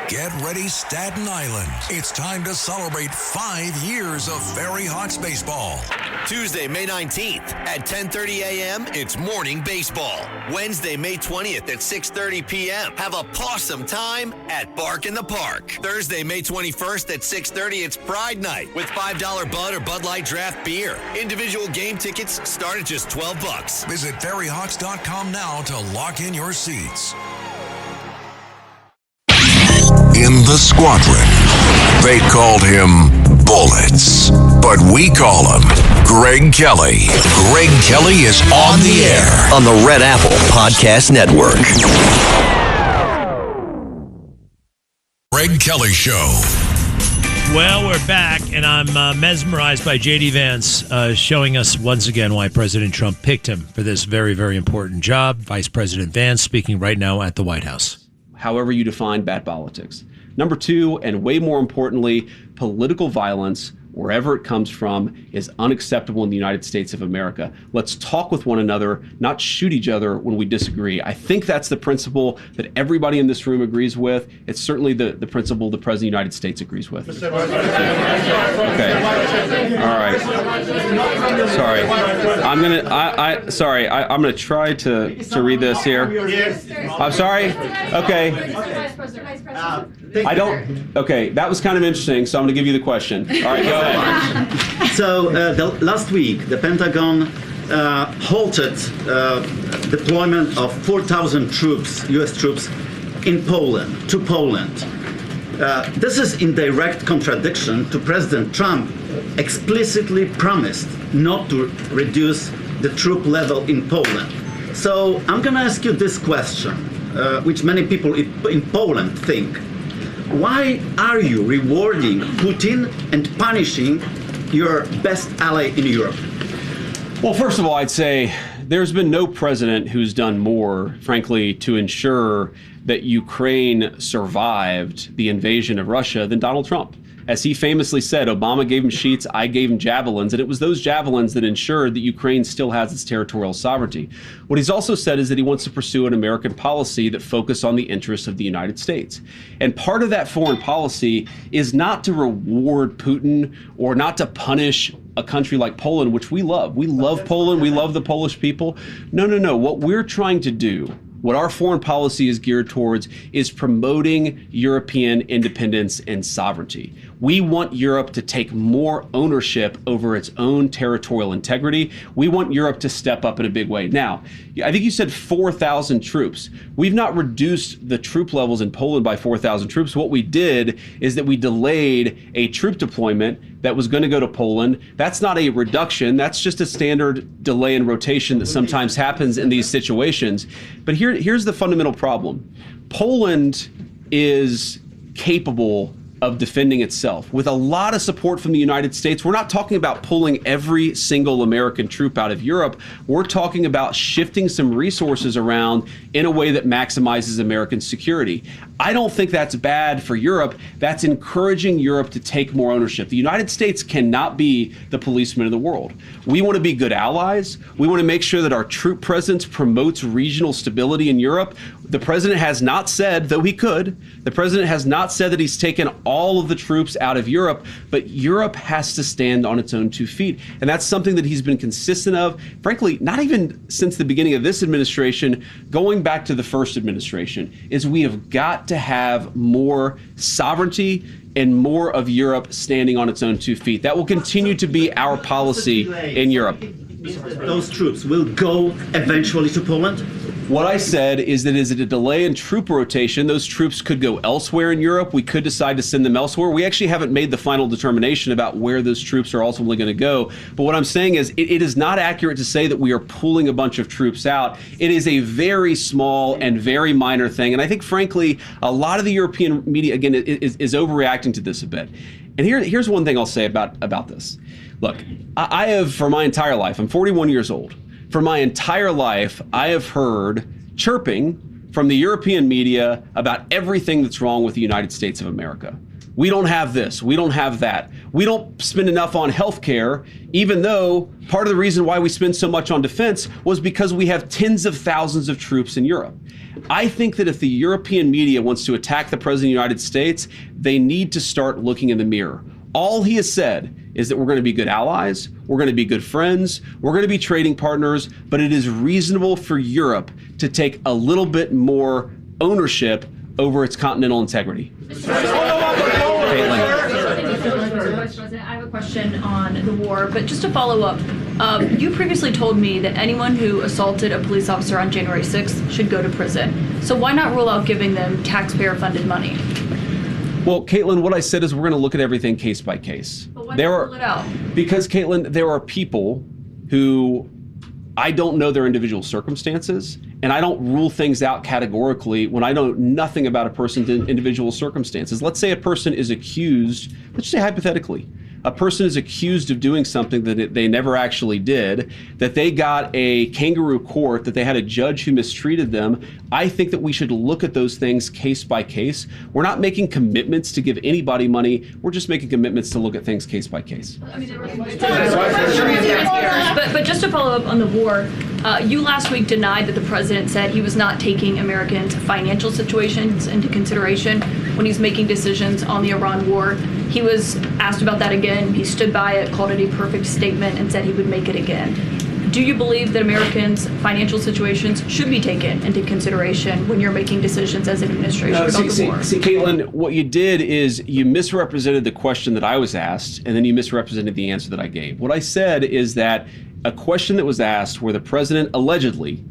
Get ready, Staten Island. It's time to celebrate 5 years of Ferry Hawks baseball. Tuesday, May 19th at 10:30 a.m., it's morning baseball. Wednesday, May 20th at 6:30 p.m., have a pawsome time at Bark in the Park. Thursday, May 21st at 6:30, it's Pride Night with $5 Bud or Bud Light draft beer. Individual game tickets start at just $12. Visit ferryhawks.com now to lock in your seats. In the squadron, they called him Bullets, but we call him Greg Kelly. Greg Kelly is on the air on the Red Apple Podcast Network. Greg Kelly Show. Well, we're back, and I'm mesmerized by J.D. Vance showing us once again why President Trump picked him for this very, very important job. Vice President Vance speaking right now at the White House. However you define bad politics. Number two, and way more importantly, political violence, wherever it comes from, is unacceptable in the United States of America. Let's talk with one another, not shoot each other when we disagree. I think that's the principle that everybody in this room agrees with. It's certainly the principle the President of the United States agrees with. Okay. All right. Sorry. I'm gonna try to read this here. I'm sorry? Okay. Okay, that was kind of interesting, so I'm gonna give you the question. All right, go ahead. So last week, the Pentagon halted deployment of 4,000 troops, U.S. troops, to Poland. This is in direct contradiction to President Trump explicitly promised not to reduce the troop level in Poland. So I'm going to ask you this question, which many people in Poland think. Why are you rewarding Putin and punishing your best ally in Europe? Well, first of all, I'd say there's been no president who's done more, frankly, to ensure that Ukraine survived the invasion of Russia than Donald Trump. As he famously said, Obama gave him sheets, I gave him javelins, and it was those javelins that ensured that Ukraine still has its territorial sovereignty. What he's also said is that he wants to pursue an American policy that focuses on the interests of the United States. And part of that foreign policy is not to reward Putin or not to punish a country like Poland, which we love. We love Poland. We love the Polish people. No. What we're trying to do, what our foreign policy is geared towards, is promoting European independence and sovereignty. We want Europe to take more ownership over its own territorial integrity. We want Europe to step up in a big way. Now, I think you said 4,000 troops. We've not reduced the troop levels in Poland by 4,000 troops. What we did is that we delayed a troop deployment that was going to go to Poland. That's not a reduction. That's just a standard delay and rotation that sometimes happens in these situations. But here's the fundamental problem. Poland is capable of defending itself with a lot of support from the United States. We're not talking about pulling every single American troop out of Europe. We're talking about shifting some resources around in a way that maximizes American security. I don't think that's bad for Europe. That's encouraging Europe to take more ownership. The United States cannot be the policeman of the world. We want to be good allies. We want to make sure that our troop presence promotes regional stability in Europe. The president has not said, though he could, the president has not said that he's taken all of the troops out of Europe, but Europe has to stand on its own 2 feet. And that's something that he's been consistent of, frankly, not even since the beginning of this administration, going back to the first administration, is we have got to have more sovereignty and more of Europe standing on its own 2 feet. That will continue to be our policy in Europe. Those troops will go eventually to Poland? What I said is that is it a delay in troop rotation? Those troops could go elsewhere in Europe. We could decide to send them elsewhere. We actually haven't made the final determination about where those troops are ultimately going to go. But what I'm saying is it is not accurate to say that we are pulling a bunch of troops out. It is a very small and very minor thing. And I think, frankly, a lot of the European media, again, is overreacting to this a bit. And here's one thing I'll say about this. Look, I have, for my entire life, I'm 41 years old. For my entire life, I have heard chirping from the European media about everything that's wrong with the United States of America. We don't have this. We don't have that. We don't spend enough on healthcare, even though part of the reason why we spend so much on defense was because we have tens of thousands of troops in Europe. I think that if the European media wants to attack the President of the United States, they need to start looking in the mirror. All he has said is that we're going to be good allies, we're going to be good friends, we're going to be trading partners, but it is reasonable for Europe to take a little bit more ownership over its continental integrity. Vice President, I have a question on the war, but just to follow up, you previously told me that anyone who assaulted a police officer on January 6th should go to prison. So why not rule out giving them taxpayer-funded money? Well, Caitlin, what I said is we're going to look at everything case by case. But why not rule it out? Because, Caitlin, there are people who I don't know their individual circumstances, and I don't rule things out categorically when I know nothing about a person's individual circumstances. Let's say a person is accused, let's say hypothetically, a person is accused of doing something that they never actually did, that they got a kangaroo court, that they had a judge who mistreated them. I think that we should look at those things case by case. We're not making commitments to give anybody money. We're just making commitments to look at things case by case. But just to follow up on the war, you last week denied that the president said he was not taking Americans' financial situations into consideration when he's making decisions on the Iran war. He was asked about that again. He stood by it, called it a perfect statement, and said he would make it again. Do you believe that Americans' financial situations should be taken into consideration when you're making decisions as an administration about the war? See, Caitlin, what you did is you misrepresented the question that I was asked, and then you misrepresented the answer that I gave. What I said is that a question that was asked where the president allegedly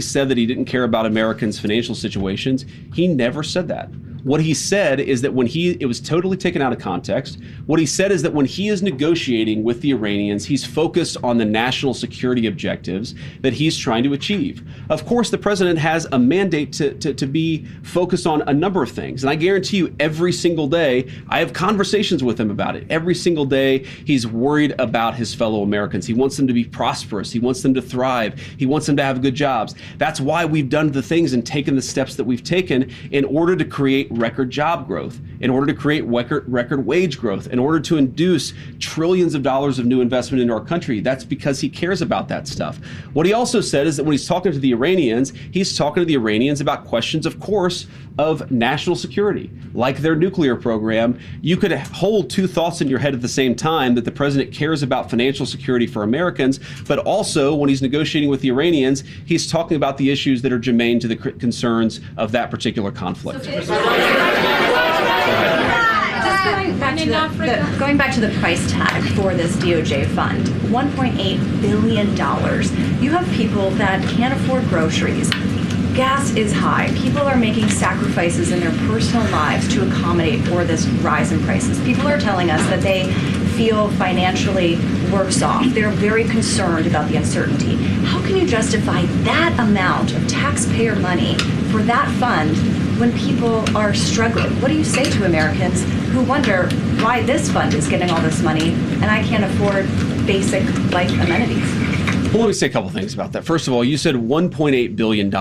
said that he didn't care about Americans' financial situations. He never said that. What he said is that it was totally taken out of context. What he said is that when he is negotiating with the Iranians, he's focused on the national security objectives that he's trying to achieve. Of course, the president has a mandate to be focused on a number of things. And I guarantee you every single day, I have conversations with him about it. Every single day, he's worried about his fellow Americans. He wants them to be prosperous. He wants them to thrive. He wants them to have good jobs. That's why we've done the things and taken the steps that we've taken in order to create record job growth, in order to create record wage growth, in order to induce trillions of dollars of new investment into our country. That's because he cares about that stuff. What he also said is that when he's talking to the Iranians, he's talking to the Iranians about questions, of course, of national security, like their nuclear program. You could hold two thoughts in your head at the same time, that the president cares about financial security for Americans, but also when he's negotiating with the Iranians, he's talking about the issues that are germane to the concerns of that particular conflict. Going back to the price tag for this DOJ fund, $1.8 billion. You have people that can't afford groceries. Gas is high. People are making sacrifices in their personal lives to accommodate for this rise in prices. People are telling us that they feel financially worse off. They're very concerned about the uncertainty. How can you justify that amount of taxpayer money for that fund when people are struggling? What do you say to Americans who wonder why this fund is getting all this money and I can't afford basic life amenities? Well, let me say a couple things about that. First of all, you said $1.8 billion,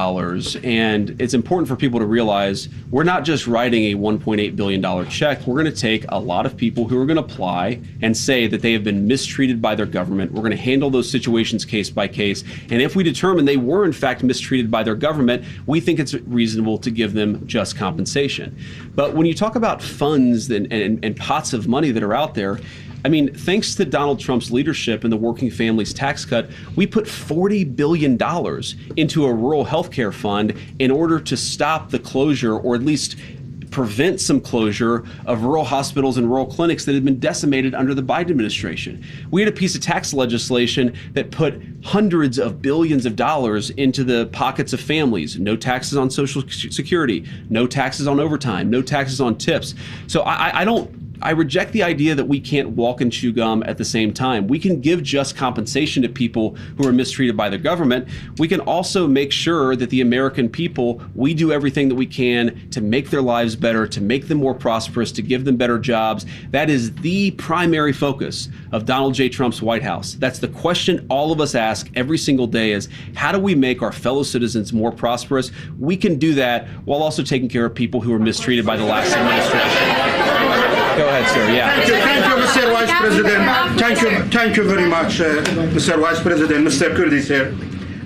and it's important for people to realize we're not just writing a $1.8 billion check. We're going to take a lot of people who are going to apply and say that they have been mistreated by their government. We're going to handle those situations case by case. And if we determine they were, in fact, mistreated by their government, we think it's reasonable to give them just compensation. But when you talk about funds and pots of money that are out there, I mean, thanks to Donald Trump's leadership and the working families tax cut, we put $40 billion into a rural health care fund in order to stop the closure, or at least prevent some closure, of rural hospitals and rural clinics that had been decimated under the Biden administration. We had a piece of tax legislation that put hundreds of billions of dollars into the pockets of families. No taxes on Social Security, no taxes on overtime, no taxes on tips. So I reject the idea that we can't walk and chew gum at the same time. We can give just compensation to people who are mistreated by the government. We can also make sure that the American people, we do everything that we can to make their lives better, to make them more prosperous, to give them better jobs. That is the primary focus of Donald J. Trump's White House. That's the question all of us ask every single day, is how do we make our fellow citizens more prosperous? We can do that while also taking care of people who are mistreated by the last administration. Go ahead, sir. Yeah. Thank you, Mr. Vice President. Thank you very much, Mr. Vice President. Mr. Kurdi, sir.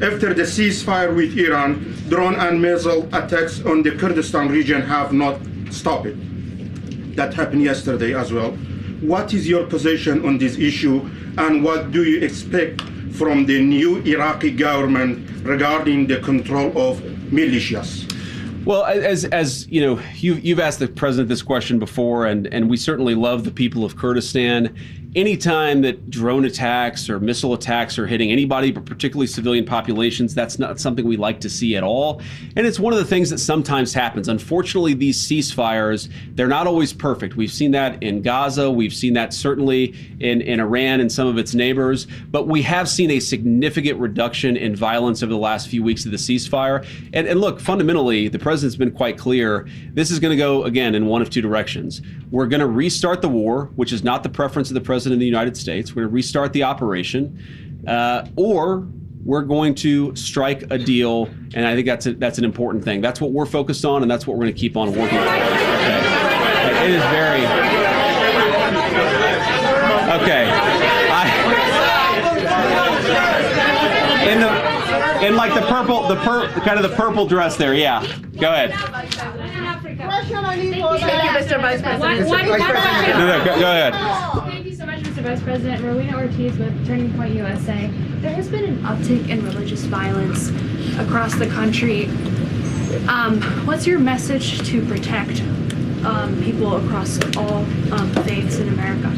After the ceasefire with Iran, drone and missile attacks on the Kurdistan region have not stopped. That happened yesterday as well. What is your position on this issue, and what do you expect from the new Iraqi government regarding the control of militias? Well, as you know, you've asked the president this question before, and we certainly love the people of Kurdistan. Anytime that drone attacks or missile attacks are hitting anybody, but particularly civilian populations, that's not something we like to see at all. And it's one of the things that sometimes happens. Unfortunately, these ceasefires, they're not always perfect. We've seen that in Gaza. We've seen that certainly in Iran and some of its neighbors. But we have seen a significant reduction in violence over the last few weeks of the ceasefire. And look, fundamentally, the president's been quite clear. This is going to go, again, in one of two directions. We're going to restart the war, which is not the preference of the president in the United States. We're going to restart the operation, or we're going to strike a deal, and I think that's an important thing. That's what we're focused on, and that's what we're going to keep on working on. Okay. It is very okay. In like the kind of the purple dress there. Yeah. Go ahead. Thank you, Mr. Vice President. Go ahead. Thank you so much, Mr. Vice President. Rowena Ortiz with Turning Point USA. There has been an uptick in religious violence across the country. What's your message to protect people across all faiths in America?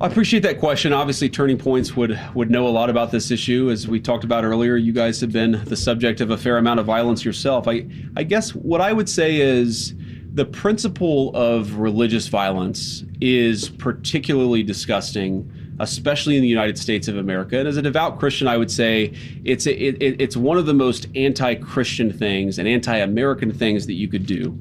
I appreciate that question. Obviously, Turning Points would know a lot about this issue. As we talked about earlier, you guys have been the subject of a fair amount of violence yourself. I guess what I would say is the principle of religious violence is particularly disgusting, especially in the United States of America. And as a devout Christian, I would say it's one of the most anti-Christian things and anti-American things that you could do.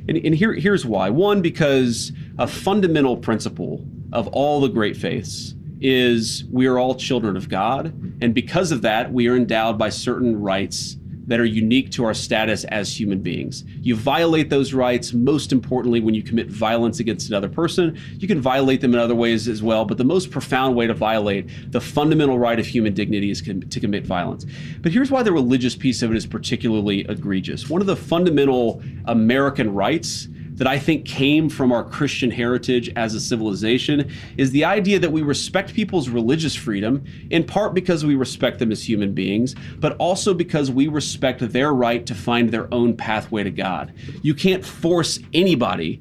And here's why. One, because a fundamental principle of all the great faiths is we are all children of God. And because of that, we are endowed by certain rights that are unique to our status as human beings. You violate those rights, most importantly, when you commit violence against another person. You can violate them in other ways as well, but the most profound way to violate the fundamental right of human dignity is to commit violence. But here's why the religious piece of it is particularly egregious. One of the fundamental American rights that I think came from our Christian heritage as a civilization is the idea that we respect people's religious freedom, in part because we respect them as human beings, but also because we respect their right to find their own pathway to God. You can't force anybody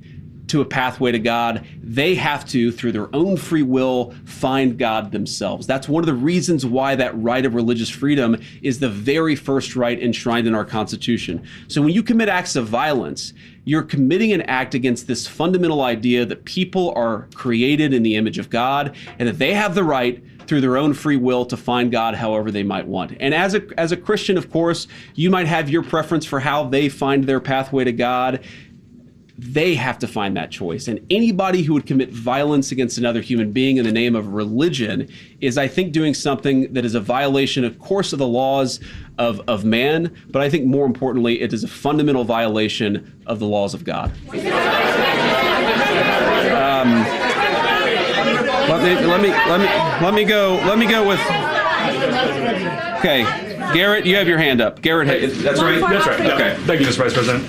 to a pathway to God. They have to, through their own free will, find God themselves. That's one of the reasons why that right of religious freedom is the very first right enshrined in our Constitution. So when you commit acts of violence, you're committing an act against this fundamental idea that people are created in the image of God and that they have the right through their own free will to find God however they might want. And as a Christian, of course, you might have your preference for how they find their pathway to God. They have to find that choice. And anybody who would commit violence against another human being in the name of religion is, I think, doing something that is a violation, of course, of the laws of man, but I think more importantly, it is a fundamental violation of the laws of God. Let me go with. Okay, Garrett, you have your hand up. Garrett, that's right. That's right. Okay. Thank you, Mr. Vice President.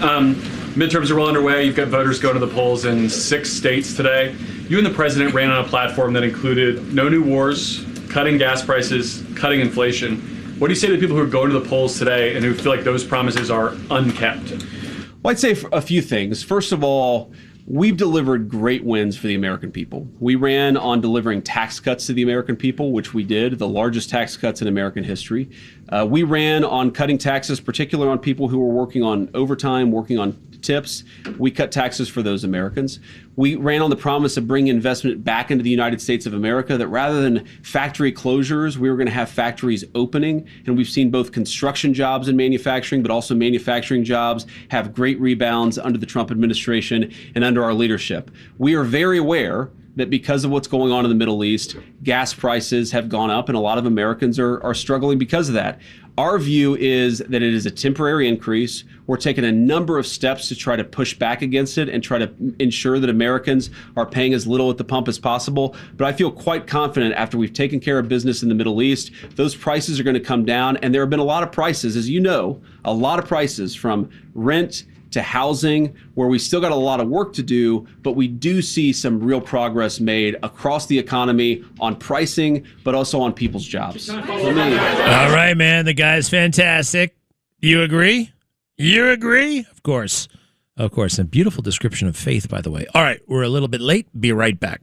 Midterms are well underway. You've got voters going to the polls in 6 states today. You and the president ran on a platform that included no new wars, cutting gas prices, cutting inflation. What do you say to people who are going to the polls today and who feel like those promises are unkept? Well, I'd say a few things. First of all, we've delivered great wins for the American people. We ran on delivering tax cuts to the American people, which we did, the largest tax cuts in American history. We ran on cutting taxes, particularly on people who were working on overtime, working on tips. We cut taxes for those Americans. We ran on the promise of bringing investment back into the United States of America, that rather than factory closures, we were going to have factories opening. And we've seen both construction jobs and manufacturing, but also manufacturing jobs have great rebounds under the Trump administration and under our leadership. We are very aware that because of what's going on in the Middle East, gas prices have gone up and a lot of Americans are struggling because of that. Our view is that it is a temporary increase. We're taking a number of steps to try to push back against it and try to ensure that Americans are paying as little at the pump as possible. But I feel quite confident after we've taken care of business in the Middle East, those prices are going to come down. And there have been a lot of prices, as you know, a lot of prices from rent to housing, where we still got a lot of work to do, but we do see some real progress made across the economy on pricing, but also on people's jobs. All right, man. The guy's fantastic. You agree? You agree? Of course. Of course. A beautiful description of faith, by the way. All right, we're a little bit late. Be right back.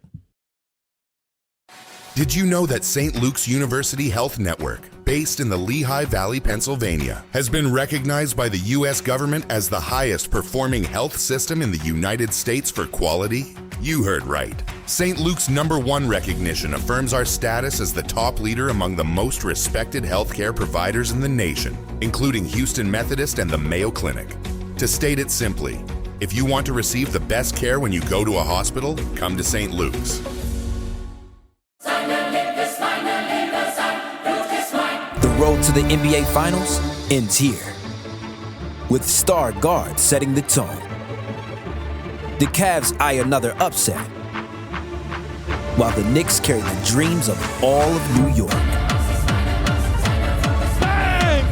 Did you know that St. Luke's University Health Network, based in the Lehigh Valley, Pennsylvania, has been recognized by the U.S. government as the highest performing health system in the United States for quality? You heard right. St. Luke's #1 recognition affirms our status as the top leader among the most respected healthcare providers in the nation, including Houston Methodist and the Mayo Clinic. To state it simply, if you want to receive the best care when you go to a hospital, come to St. Luke's. The road to the NBA Finals ends here, with star guards setting the tone. The Cavs eye another upset, while the Knicks carry the dreams of all of New York. Bang!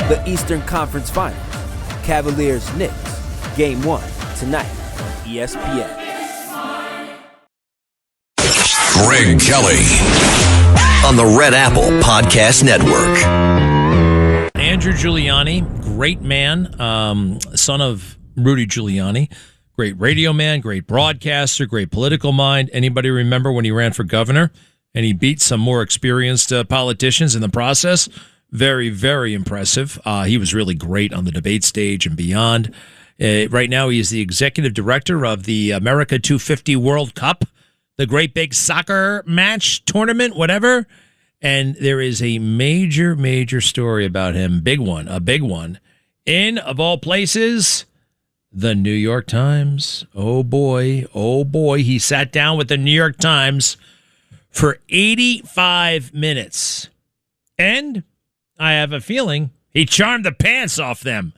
The Eastern Conference Finals, Cavaliers-Knicks, Game 1, tonight on ESPN. Greg Kelly on the Red Apple Podcast Network. Andrew Giuliani, great man, son of Rudy Giuliani, great radio man, great broadcaster, great political mind. Anybody remember when he ran for governor and he beat some more experienced politicians in the process? Very, very impressive. He was really great on the debate stage and beyond. Right now, he is the executive director of the America 250 World Cup, the great big soccer match, tournament, whatever. And there is a major, major story about him. Big one, a big one. In, of all places, the New York Times. Oh, boy. Oh, boy. He sat down with the New York Times for 85 minutes. And I have a feeling he charmed the pants off them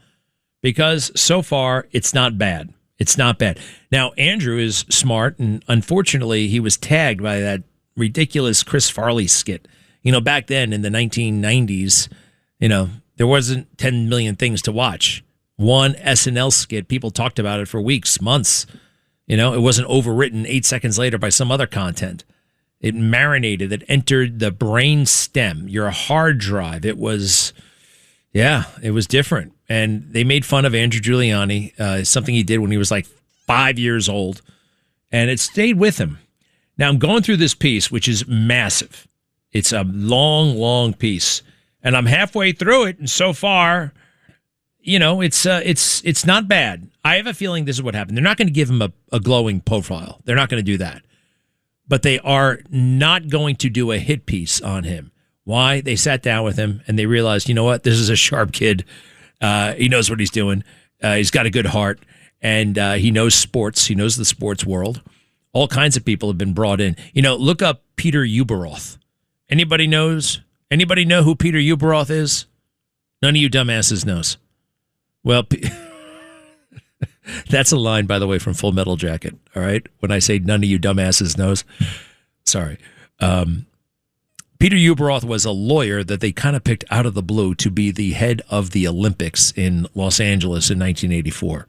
because so far it's not bad. It's not bad. Now, Andrew is smart, and unfortunately, he was tagged by that ridiculous Chris Farley skit. You know, back then in the 1990s, you know, there wasn't 10 million things to watch. One SNL skit, people talked about it for weeks, months. You know, it wasn't overwritten 8 seconds later by some other content. It marinated. It entered the brain stem, your hard drive. It was, yeah, it was different. And they made fun of Andrew Giuliani, something he did when he was like 5 years old. And it stayed with him. Now, I'm going through this piece, which is massive. It's a long, long piece. And I'm halfway through it. And so far, you know, it's not bad. I have a feeling this is what happened. They're not going to give him a glowing profile. They're not going to do that. But they are not going to do a hit piece on him. Why? They sat down with him and they realized, you know what? This is a sharp kid. He knows what he's doing. He's got a good heart, and he knows sports. He knows the sports world. All kinds of people have been brought in. You know, look up Peter Ueberroth. Anybody knows? Anybody know who Peter Ueberroth is? None of you dumbasses knows. Well, that's a line, by the way, from Full Metal Jacket. All right, when I say none of you dumbasses knows, sorry. Peter Ueberroth was a lawyer that they kind of picked out of the blue to be the head of the Olympics in Los Angeles in 1984.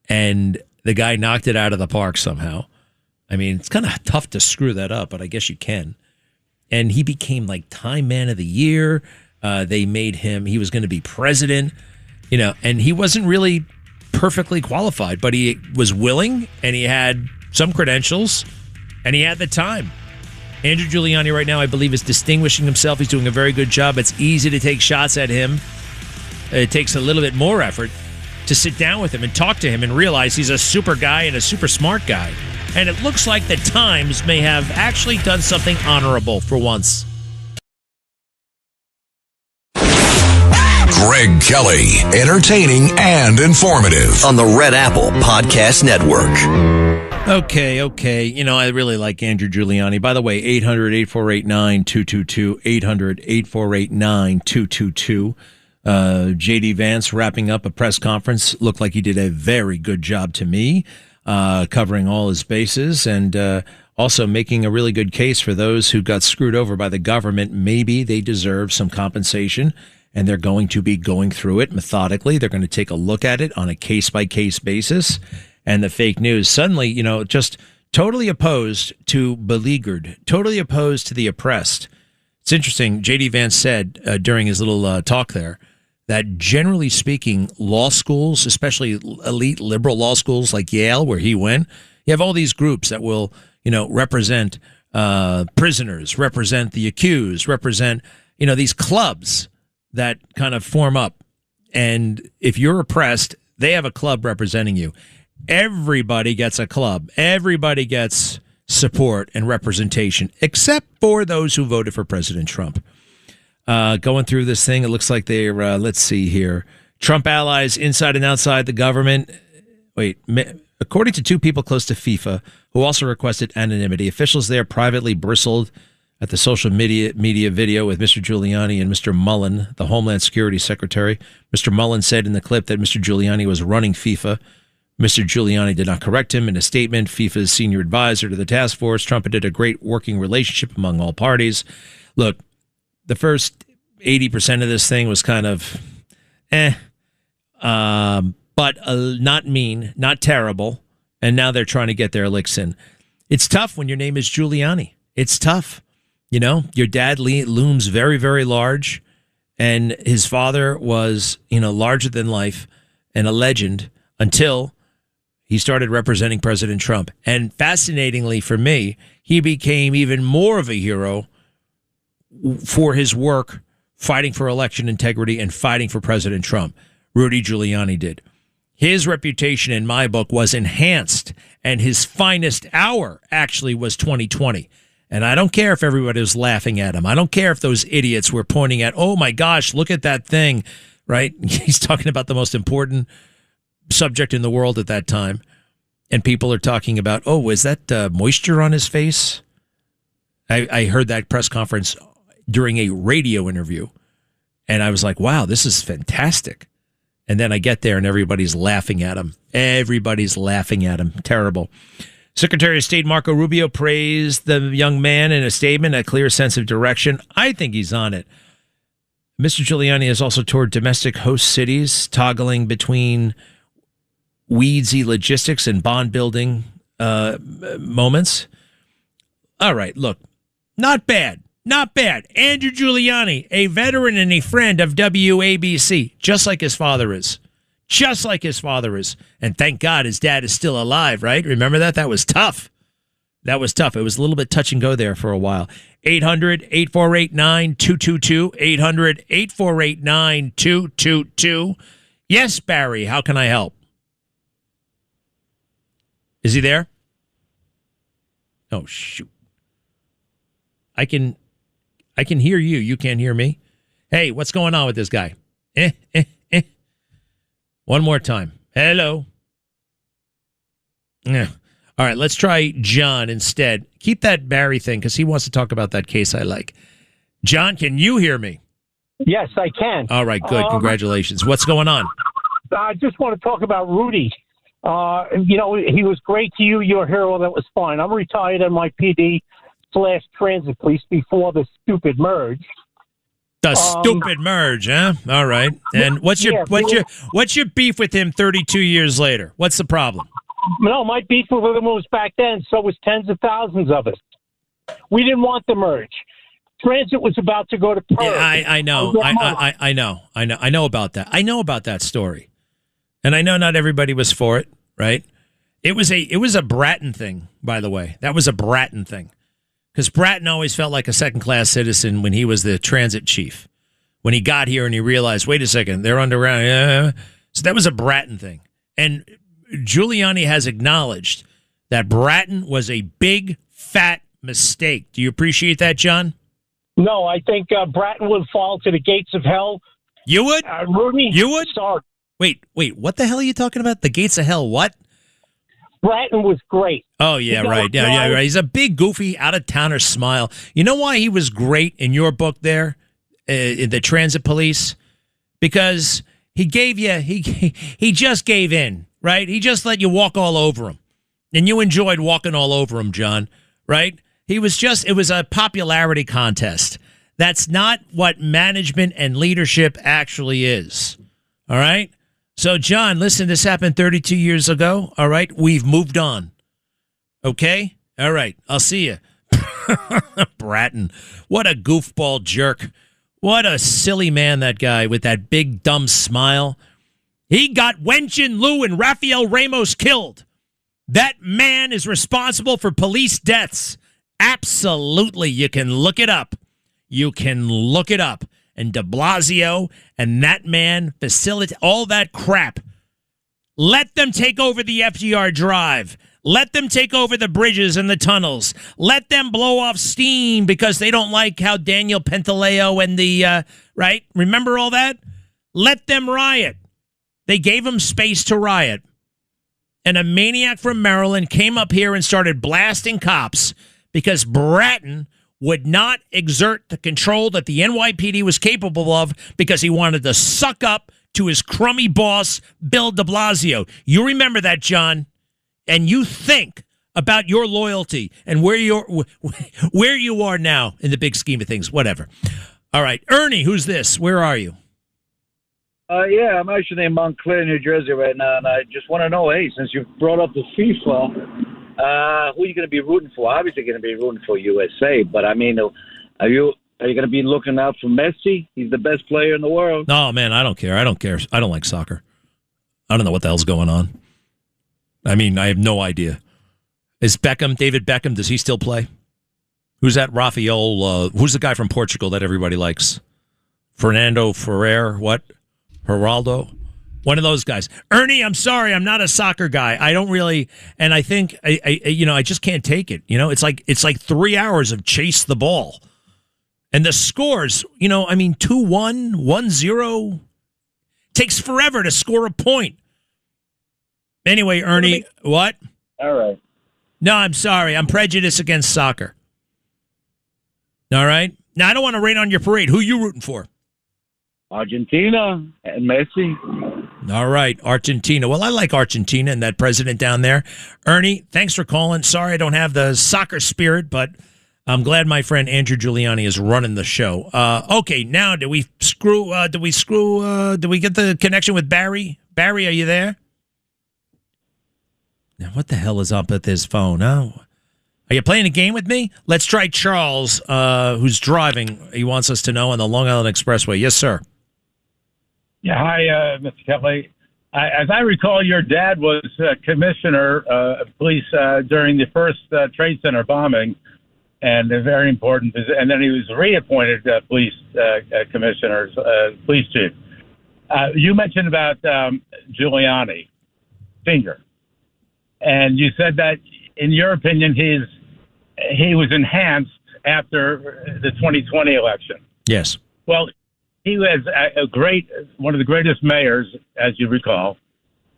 And the guy knocked it out of the park somehow. I mean, it's kind of tough to screw that up, but I guess you can. And he became like Time Man of the Year. They made him, he was going to be president, you know, and he wasn't really perfectly qualified, but he was willing and he had some credentials and he had the time. Andrew Giuliani right now, I believe, is distinguishing himself. He's doing a very good job. It's easy to take shots at him. It takes a little bit more effort to sit down with him and talk to him and realize he's a super guy and a super smart guy. And it looks like the Times may have actually done something honorable for once. Greg Kelly, entertaining and informative on the Red Apple Podcast Network. Okay. You know, I really like Andrew Giuliani. By the way, 800-848-9222, 800-848-9222. J.D. Vance wrapping up a press conference. Looked like he did a very good job to me, covering all his bases and also making a really good case for those who got screwed over by the government. Maybe they deserve some compensation, and they're going to be going through it methodically. They're going to take a look at it on a case-by-case basis. And the fake news, suddenly, you know, just totally opposed to beleaguered, totally opposed to the oppressed. It's interesting. J.D. Vance said during his little talk there that generally speaking, law schools, especially elite liberal law schools like Yale, where he went, you have all these groups that will, you know, represent prisoners, represent the accused, represent, you know, these clubs that kind of form up. And if you're oppressed, they have a club representing you. Everybody gets a club. Everybody gets support and representation, except for those who voted for President Trump. Going through this thing, it looks like they're, let's see here, Trump allies inside and outside the government. According to two people close to FIFA, who also requested anonymity, officials there privately bristled at the social media video with Mr. Giuliani and Mr. Mullen, the Homeland Security Secretary. Mr. Mullen said in the clip that Mr. Giuliani was running FIFA. Mr. Giuliani did not correct him in a statement. FIFA's senior advisor to the task force trumpeted a great working relationship among all parties. Look, the first 80% of this thing was kind of but not mean, not terrible. And now they're trying to get their licks in. It's tough when your name is Giuliani. It's tough. You know, your dad looms very, very large. And his father was, you know, larger than life and a legend until he started representing President Trump. And fascinatingly for me, he became even more of a hero for his work fighting for election integrity and fighting for President Trump. Rudy Giuliani did. His reputation in my book was enhanced, and his finest hour actually was 2020. And I don't care if everybody was laughing at him. I don't care if those idiots were pointing at, oh my gosh, look at that thing, right? He's talking about the most important subject in the world at that time. And people are talking about, oh, is that moisture on his face? I heard that press conference during a radio interview, and I was like, wow, this is fantastic. And then I get there and everybody's laughing at him. Everybody's laughing at him. Terrible. Secretary of State Marco Rubio praised the young man in a statement, a clear sense of direction. I think he's on it. Mr. Giuliani has also toured domestic host cities, toggling between weedsy logistics and bond building moments. All right, look, not bad. Not bad. Andrew Giuliani, a veteran and a friend of WABC, just like his father is. Just like his father is. And thank God his dad is still alive, right? Remember that? That was tough. That was tough. It was a little bit touch and go there for a while. 800-848-9222. 800-848-9222. Yes, Barry, how can I help? Is he there? Oh, shoot. I can hear you. You can't hear me. Hey, what's going on with this guy? One more time. Hello. Yeah. All right, let's try John instead. Keep that Barry thing because he wants to talk about that case I like. John, can you hear me? Yes, I can. All right, good. Congratulations. What's going on? I just want to talk about Rudy. You know, he was great to you. You're a hero. That was fine. I'm retired NYPD/transit police before the stupid merge. The stupid merge, huh? All right. And what's your beef with him 32 years later? What's the problem? No, my beef with him was back then. So was tens of thousands of us. We didn't want the merge. Transit was about to go to purge. Yeah, I know. I know about that. I know about that story. And I know not everybody was for it, right? It was a Bratton thing, by the way. That was a Bratton thing. Because Bratton always felt like a second-class citizen when he was the transit chief. When he got here and he realized, wait a second, they're underground. So that was a Bratton thing. And Giuliani has acknowledged that Bratton was a big, fat mistake. Do you appreciate that, John? No, I think Bratton would fall to the gates of hell You would? Rudy? You would? Sorry. Wait, what the hell are you talking about? The gates of hell, what? Bratton was great. Oh, yeah, right. Yeah, right. He's a big, goofy, out-of-towner smile. You know why he was great in your book there, in the Transit Police? Because he gave you, he just gave in, right? He just let you walk all over him. And you enjoyed walking all over him, John, right? It was a popularity contest. That's not what management and leadership actually is. All right? So, John, listen, this happened 32 years ago. All right? We've moved on. Okay? All right. I'll see you. Bratton. What a goofball jerk. What a silly man, that guy with that big, dumb smile. He got Wenchin Liu and Rafael Ramos killed. That man is responsible for police deaths. Absolutely. You can look it up. You can look it up. And de Blasio and that man facilitate all that crap. Let them take over the FDR Drive. Let them take over the bridges and the tunnels. Let them blow off steam because they don't like how Daniel Pantaleo and the, right? Remember all that? Let them riot. They gave them space to riot. And a maniac from Maryland came up here and started blasting cops because Bratton would not exert the control that the NYPD was capable of because he wanted to suck up to his crummy boss, Bill de Blasio. You remember that, John, and you think about your loyalty and where you are now in the big scheme of things. Whatever. All right, Ernie, who's this? Where are you? Yeah, I'm actually in Montclair, New Jersey right now, and I just want to know, hey, since you brought up the FIFA, who are you going to be rooting for? Obviously going to be rooting for USA, but I mean, are you going to be looking out for Messi? He's the best player in the world. No, man, I don't care. I don't like soccer. I don't know what the hell's going on. I mean, I have no idea. Is David Beckham, does he still play? Who's that Rafael? Who's the guy from Portugal that everybody likes? Fernando Ferrer, what? Geraldo? One of those guys. Ernie, I'm sorry, I'm not a soccer guy. I don't really, and I think, I just can't take it. You know, it's like 3 hours of chase the ball. And the scores, 2-1, 1-0. Takes forever to score a point. Anyway, Ernie, what? All right. No, I'm sorry. I'm prejudiced against soccer. All right? Now, I don't want to rain on your parade. Who you rooting for? Argentina and Messi. All right, Argentina. Well, I like Argentina and that president down there. Ernie, thanks for calling. Sorry I don't have the soccer spirit, but I'm glad my friend Andrew Giuliani is running the show. Okay, now did we get the connection with Barry? Barry, are you there? Now, what the hell is up with this phone? Oh, are you playing a game with me? Let's try Charles, who's driving. He wants us to know on the Long Island Expressway. Yes, sir. Yeah, hi, Mr. Kelly. As I recall, your dad was commissioner of police during the first Trade Center bombing, and a very important. And then he was reappointed police commissioner, police chief. You mentioned about Giuliani, Senior, and you said that, in your opinion, he was enhanced after the 2020 election. Yes. Well, he was one of the greatest mayors, as you recall.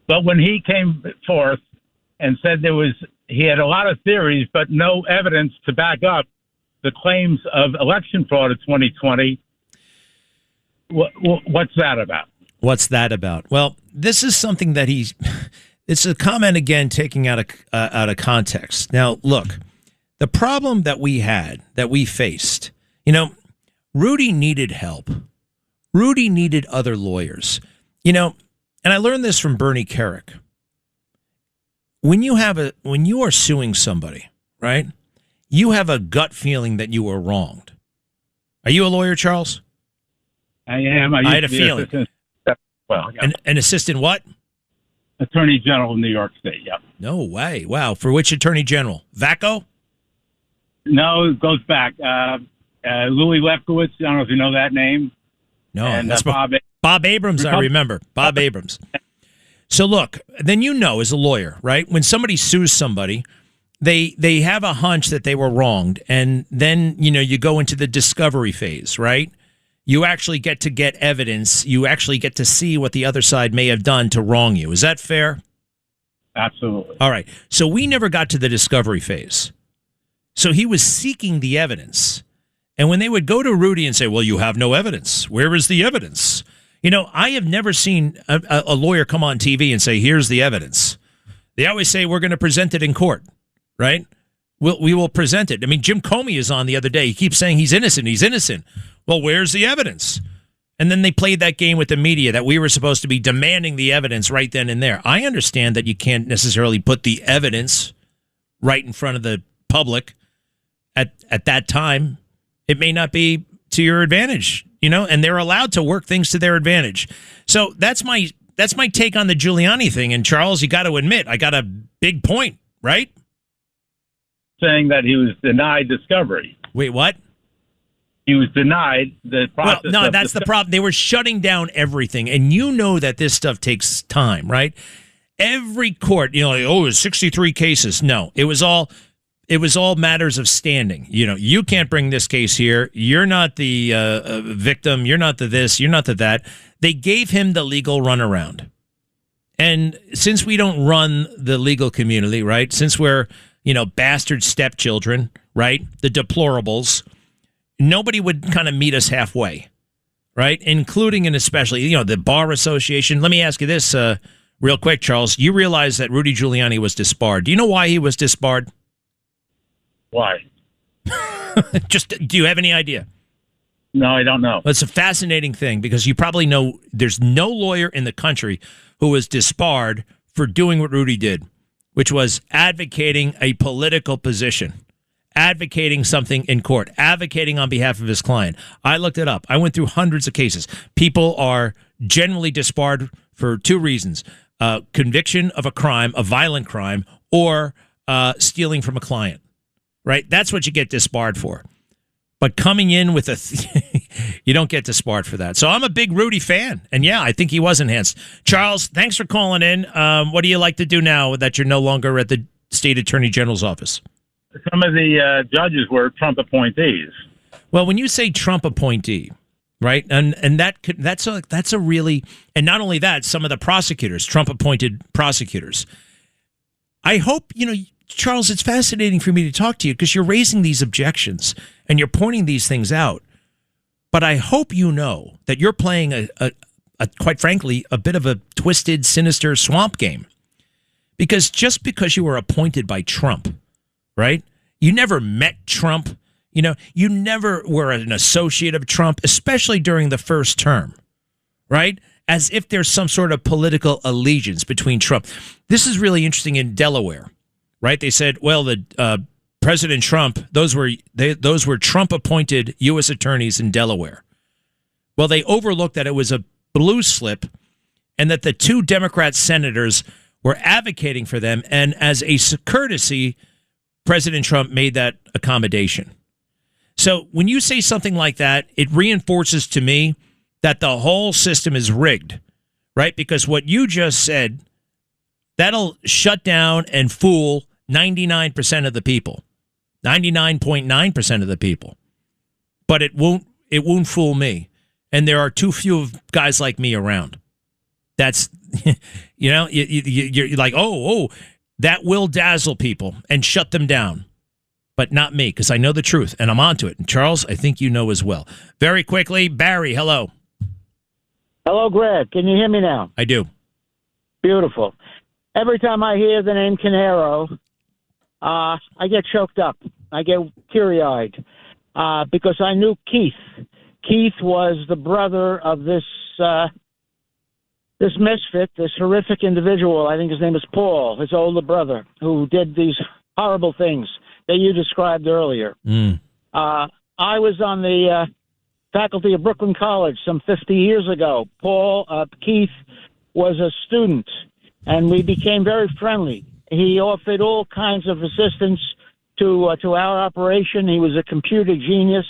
But when he came forth and said he had a lot of theories, but no evidence to back up the claims of election fraud of 2020, what's that about? What's that about? Well, this is something that it's a comment, again, taking out of context. Now, look, the problem that we faced, Rudy needed help. Rudy needed other lawyers. And I learned this from Bernie Kerik. When you are suing somebody, right, you have a gut feeling that you were wronged. Are you a lawyer, Charles? I am. I had a feeling. Well, yeah. An assistant what? Attorney General of New York State, yeah. No way. Wow. For which Attorney General? Vacco? No, it goes back. Louis Lefkowitz, I don't know if you know that name. No, and that's Bob Abrams, I remember. Bob Abrams. So look, then as a lawyer, right? When somebody sues somebody, they have a hunch that they were wronged, and then, you go into the discovery phase, right? you actually get evidence. You actually get to see what the other side may have done to wrong you. Is that fair? Absolutely. All right. So we never got to the discovery phase. So he was seeking the evidence. And when they would go to Rudy and say, well, you have no evidence. Where is the evidence? You know, I have never seen a lawyer come on TV and say, here's the evidence. They always say, we're going to present it in court, right? We will present it. I mean, Jim Comey is on the other day. He keeps saying he's innocent. He's innocent. Well, where's the evidence? And then they played that game with the media that we were supposed to be demanding the evidence right then and there. I understand that you can't necessarily put the evidence right in front of the public at that time. It may not be to your advantage, you know, and they're allowed to work things to their advantage. So that's my take on the Giuliani thing. And Charles, you got to admit, I got a big point, right? Saying that he was denied discovery. Wait, what? He was denied the process. Well, no, that's the problem. They were shutting down everything. And you know that this stuff takes time, right? Every court, you know, like, oh, it's 63 cases. No, it was all matters of standing. You know, you can't bring this case here. You're not the victim. You're not the this. You're not the that. They gave him the legal runaround. And since we don't run the legal community, right, since we're, you know, bastard stepchildren, right, the deplorables, nobody would kind of meet us halfway, right, including and especially, you know, the Bar Association. Let me ask you this real quick, Charles. You realize that Rudy Giuliani was disbarred. Do you know why he was disbarred? Why? Do you have any idea? No, I don't know. Well, it's a fascinating thing because you probably know there's no lawyer in the country who was disbarred for doing what Rudy did, which was advocating a political position, advocating something in court, advocating on behalf of his client. I looked it up. I went through hundreds of cases. People are generally disbarred for two reasons: conviction of a crime, a violent crime, or stealing from a client. Right? That's what you get disbarred for. But coming in with you don't get disbarred for that. So I'm a big Rudy fan. And yeah, I think he was enhanced. Charles, thanks for calling in. What do you like to do now that you're no longer at the state attorney general's office? Some of the judges were Trump appointees. Well, when you say Trump appointee, right, and that's a really, and not only that, some of the prosecutors, Trump appointed prosecutors. I hope, you know, Charles, it's fascinating for me to talk to you because you're raising these objections and you're pointing these things out. But I hope you know that you're playing a quite frankly, a bit of a twisted, sinister swamp game. Because just because you were appointed by Trump, right? You never met Trump. You know, you never were an associate of Trump, especially during the first term, right? As if there's some sort of political allegiance between Trump. This is really interesting in Delaware. Right? They said, well, the President Trump, those were Trump-appointed U.S. attorneys in Delaware. Well, they overlooked that it was a blue slip and that the two Democrat senators were advocating for them. And as a courtesy, President Trump made that accommodation. So when you say something like that, it reinforces to me that the whole system is rigged, right? Because what you just said, that'll shut down and fool 99% of the people, 99.9% of the people. But it won't fool me. And there are too few of guys like me around. That's, you know, you're like, oh, that will dazzle people and shut them down. But not me, because I know the truth, and I'm onto it. And Charles, I think you know as well. Very quickly, Barry, hello. Hello, Greg. Can you hear me now? I do. Beautiful. Every time I hear the name Canero, I get choked up. I get teary-eyed because I knew Keith. Keith was the brother of this misfit, this horrific individual. I think his name is Paul, his older brother, who did these horrible things that you described earlier. I was on the faculty of Brooklyn College some 50 years ago. Keith was a student, and we became very friendly. He offered all kinds of assistance to our operation. He was a computer genius,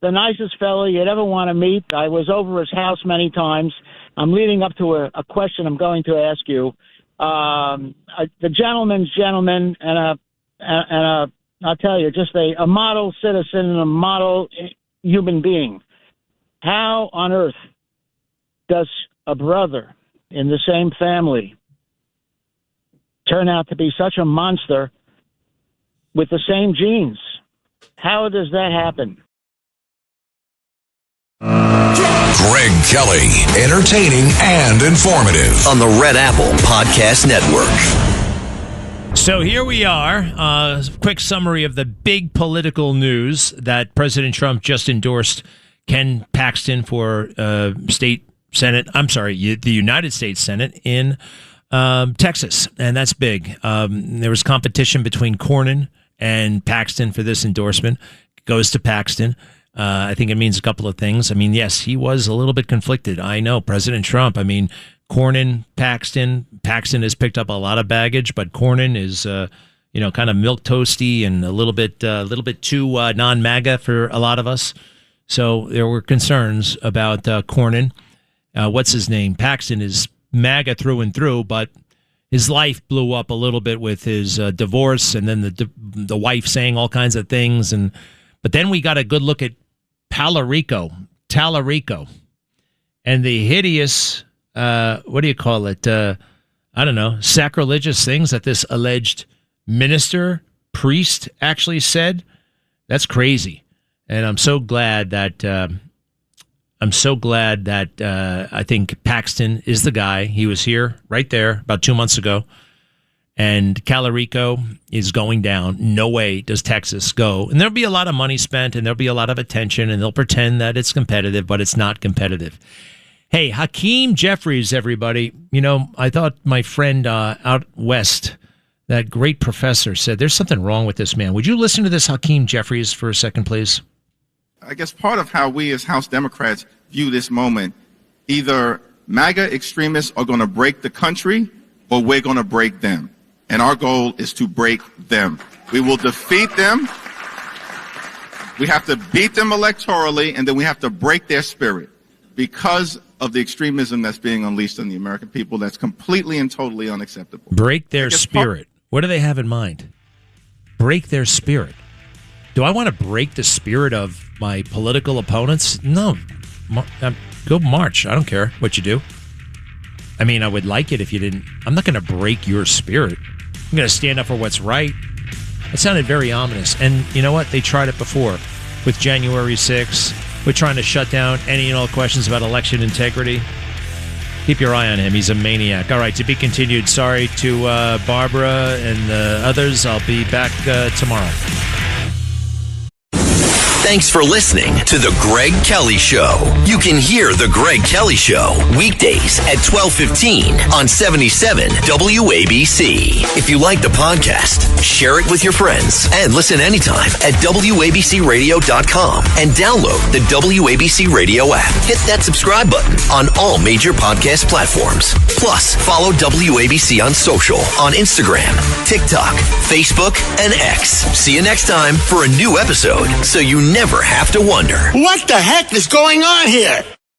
the nicest fellow you'd ever want to meet. I was over his house many times. I'm leading up to a question I'm going to ask you. The gentleman's gentleman and I'll tell you, just a model citizen and a model human being. How on earth does a brother in the same family turn out to be such a monster with the same genes? How does that happen? Greg Kelly, entertaining and informative on the Red Apple Podcast Network. So here we are. A quick summary of the big political news that President Trump just endorsed Ken Paxton for the United States Senate in Texas, and that's big. There was competition between Cornyn and Paxton for this endorsement. It goes to Paxton. I think it means a couple of things. I mean, yes, he was a little bit conflicted. I know, President Trump. I mean, Cornyn, Paxton has picked up a lot of baggage, but Cornyn is, kind of milquetoasty and a little bit too non-MAGA for a lot of us. So there were concerns about Cornyn. What's his name? Paxton is MAGA through and through, but his life blew up a little bit with his divorce, and then the wife saying all kinds of things. But then we got a good look at Tallarico, and the hideous, sacrilegious things that this alleged priest actually said. That's crazy. And I'm so glad that I think Paxton is the guy. He was here right there about 2 months ago. And Tallarico is going down. No way does Texas go. And there'll be a lot of money spent, and there'll be a lot of attention, and they'll pretend that it's competitive, but it's not competitive. Hey, Hakeem Jeffries, everybody. I thought my friend out west, that great professor, said there's something wrong with this man. Would you listen to this Hakeem Jeffries for a second, please? I guess part of how we as House Democrats view this moment, either MAGA extremists are going to break the country or we're going to break them. And our goal is to break them. We will defeat them. We have to beat them electorally, and then we have to break their spirit because of the extremism that's being unleashed on the American people. That's completely and totally unacceptable. Break their spirit. What do they have in mind? Break their spirit. Do I want to break the spirit of my political opponents? No. Go march. I don't care what you do. I mean, I would like it if you didn't. I'm not going to break your spirit. I'm going to stand up for what's right. It sounded very ominous. And you know what? They tried it before with January 6th. We're trying to shut down any and all questions about election integrity. Keep your eye on him. He's a maniac. All right, to be continued. Sorry to Barbara and the others. I'll be back tomorrow. Thanks for listening to The Greg Kelly Show. You can hear The Greg Kelly Show weekdays at 12:15 on 77 WABC. If you like the podcast, share it with your friends and listen anytime at WABCRadio.com and download the WABC Radio app. Hit that subscribe button on all major podcast platforms. Plus, follow WABC on social on Instagram, TikTok, Facebook, and X. See you next time for a new episode so you never have to wonder. What the heck is going on here?